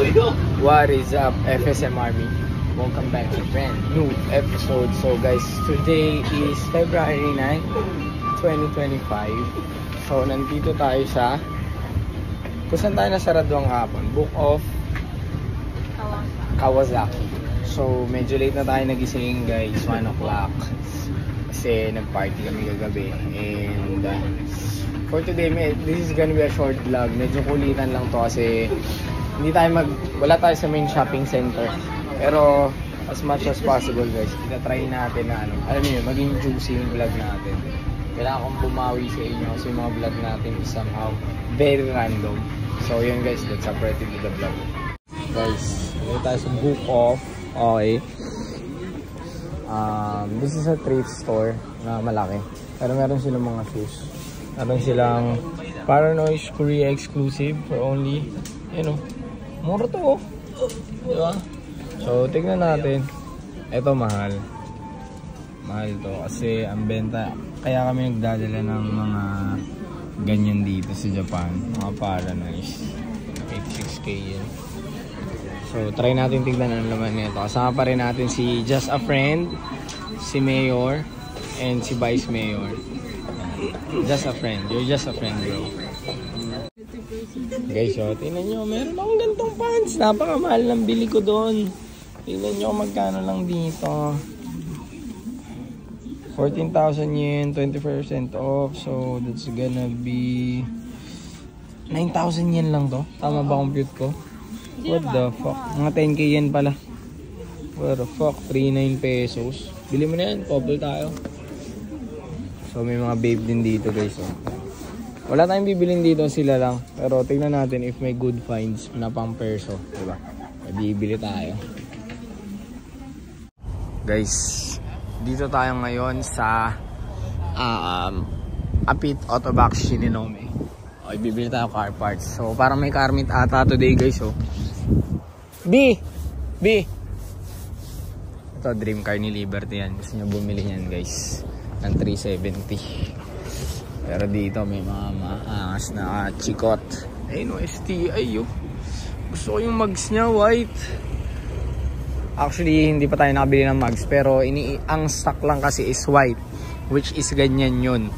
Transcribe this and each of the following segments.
What is up, FSM Army? Welcome back to a brand new episode. So guys, today is February 9, 2025. So nandito tayo sa kung saan tayo nasaraduang hapon, Book of Kawasaki. So medyo late na tayo nagising guys, 1 o'clock. Kasi nag-party kami kagabi. And for today, this is gonna be a short vlog. Medyo kulitan lang to kasi wala tayo sa main shopping center. Pero as much as possible guys, try natin na alam niyo, maging juicy yung vlog natin. Kailangan kong bumawi sa inyo kasi yung mga vlog natin is somehow very random. So yun guys, let's separate into the vlog. Guys, dito tayo sa Book of, okay. This is a thrift store na malaki. Pero meron silang mga shoes. Meron silang Paranoid Korea exclusive for only, mura to, diba? So tignan natin. Ito mahal to kasi ang benta, kaya kami nagdadala ng mga ganyan dito sa Japan, mga Paranoid. 86k yan. So try natin tignan ang laman nito. Kasama pa rin natin si Just a Friend, si Mayor, and si Vice Mayor. Just a friend. You're just a friend, bro. Guys, so tingnan nyo, meron akong gantong pants. Napakamahal ng bili ko doon. Tingnan nyo magkano lang dito. 14,000 yen, 20% off. So that's gonna be 9,000 yen lang to. Tama ba compute ko? What the fuck? Mga 10k yen pala. What the fuck? 39 pesos. Bili mo na yan, couple tayo. So may mga babe din dito guys. So wala tayong bibilin dito, sila lang. Pero tignan natin if may good finds na pang perso, diba? Bibili tayo. Guys, dito tayo ngayon sa Apit Autobox Shinonome. Okay, bibili tayo car parts. So parang may car meet ata today guys. So B! Ito dream car ni Liberty yan. Gusto nyo bumili yan guys ng 370. Pero dito may mga maangas na chikot. Ayun o, STI yun. Gusto ko yung mags niya, white. Actually, hindi pa tayo nakabili ng mags. Pero ang stock lang kasi is white, which is ganyan yun.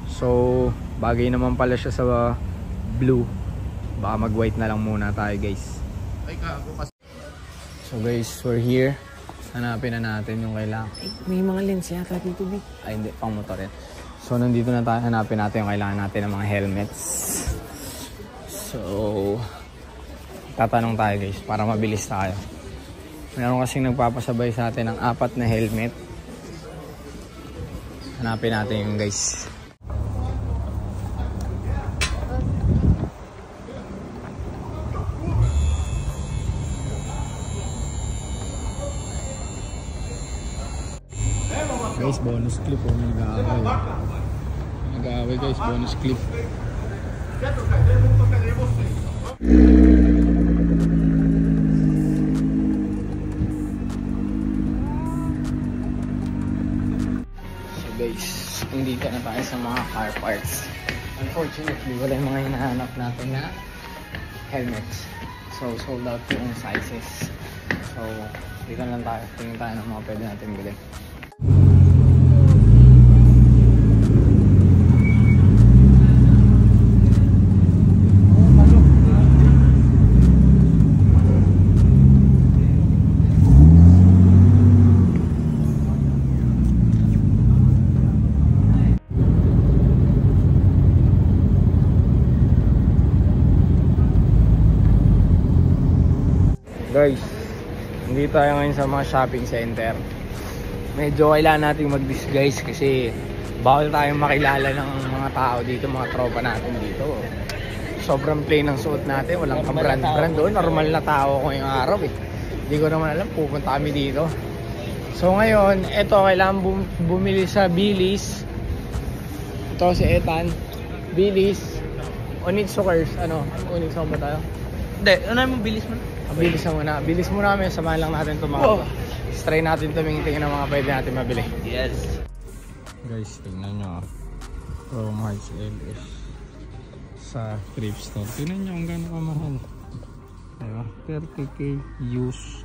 So, bagay naman pala siya sa blue. Baka mag-white na lang muna tayo guys. So guys, we're here. Hanapin na natin yung kailangan. May mga lens yata dito, B. Ay, hindi. Pang motor yan. So, nandito na tayo. Hanapin natin yung kailangan natin ng mga helmets. So, tatanong tayo guys para mabilis tayo. Meron kasing nagpapasabay sa atin ng 4 na helmet. Hanapin natin yung guys. Guys, bonus clip po. Nag-aaway guys, bonus clip. So guys, nandito na tayo sa mga car parts. Unfortunately, wala yung mga hinahanap natin na helmets. So, sold out yung sizes. So, dito lang tayo. Tingin tayo ng mga pwede natin bilhin. Guys, hindi tayo ngayon sa mga shopping center. Medyo kailangan natin mag-disguise kasi bawal tayong makilala ng mga tao dito, mga tropa natin dito. Sobrang plain ng suot natin, walang ka-brand doon. Normal na tao ko ngayong araw eh. Hindi ko naman alam, pupunta kami dito. So ngayon, eto, kailangan bumili sa Billy's. Ito si Ethan. Billy's. Onitsukers, Onitsuka ba tayo? Hindi, ano yung Billy's mo? Bilis muna. Bilis muna kami. Samahan lang natin ito mga try natin tumingin ng mga pwede natin mabili. Yes. Guys, tingnan nyo. Chrome Hearts LS sa thrift store. Tingnan nyo ang gano'n kamahal. Diba? 30k use.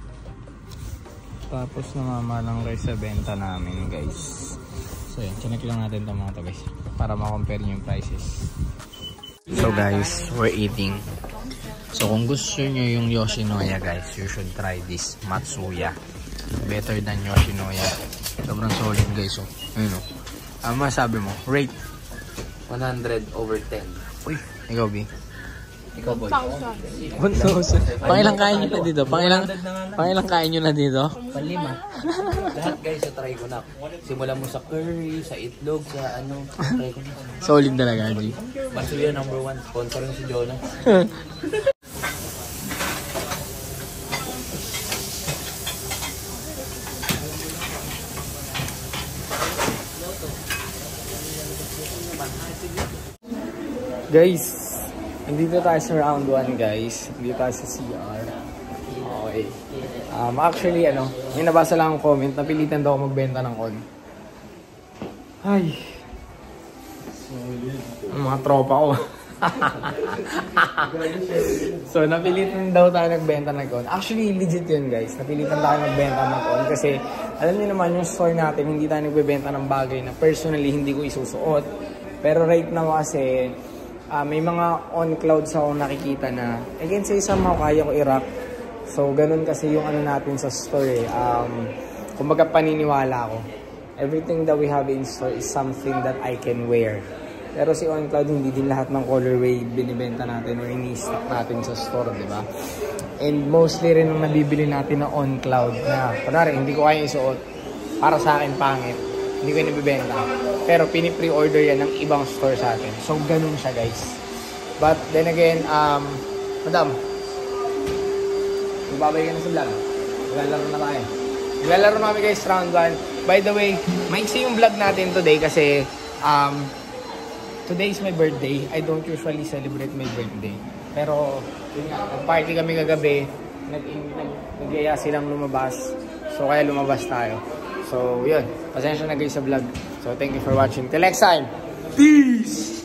Tapos namamalang guys sa benta namin guys. So yun, chinek lang natin itong mga to guys para ma-compare nyo yung prices. So guys, we're eating. So kung gusto nyo yung Yoshinoya guys, you should try this Matsuya. Better than Yoshinoya. Sobrang solid guys. Oh. Ayun o. Ano masabi mo? Rate? 100 over 10. Uy, ikaw B? Ikaw boy. 1,000. Pangilang kain nyo na dito? Pangilang kain nyo na dito? Panlima. Lahat guys, sa try ko na. Simula mo sa curry, sa itlog, sa ano. Try ko na. Solid talaga, G. Matsuya number 1. Sponsor na si Jonah. Guys, nandito tayo sa round 1 guys. Nandito tayo sa CR. Okay. Actually, may nabasa lang ang comment. Napilitan daw ako magbenta ng con. Ay. Mga tropa ko. So, napilitan daw tayo nagbenta ng con. Actually, legit yun guys. Napilitan tayo magbenta ng con. Kasi, alam niyo naman yung store natin, hindi tayo nagbebenta ng bagay na personally hindi ko isusuot. Pero right now kasi, may mga on-clouds ako nakikita na I can say somehow kaya ko i-rock. So, ganun kasi yung natin sa store. Kumbaga paniniwala ko. Everything that we have in store is something that I can wear. Pero si on-cloud, hindi din lahat ng colorway binibenta natin or ini-stock natin sa store, di ba? And mostly rin ang nabibili natin na on-cloud na, kunwari, hindi ko kaya isuot. Para sa akin, pangit. Hindi ko nabibenta. Pero pini-pre-order yan ng ibang store sa atin. So, ganun siya guys. But then again, madam, magbabay ka na sa vlog. Maglalaro na tayo. Maglalaro namin guys round 1. By the way, maiksi yung vlog natin today kasi today is my birthday. I don't usually celebrate my birthday. Pero, nag-party kami kagabi. Nagyaya silang lumabas. So, kaya lumabas tayo. So, yun. Pasensya na guys sa vlog. So, thank you for watching. Till next time. Peace!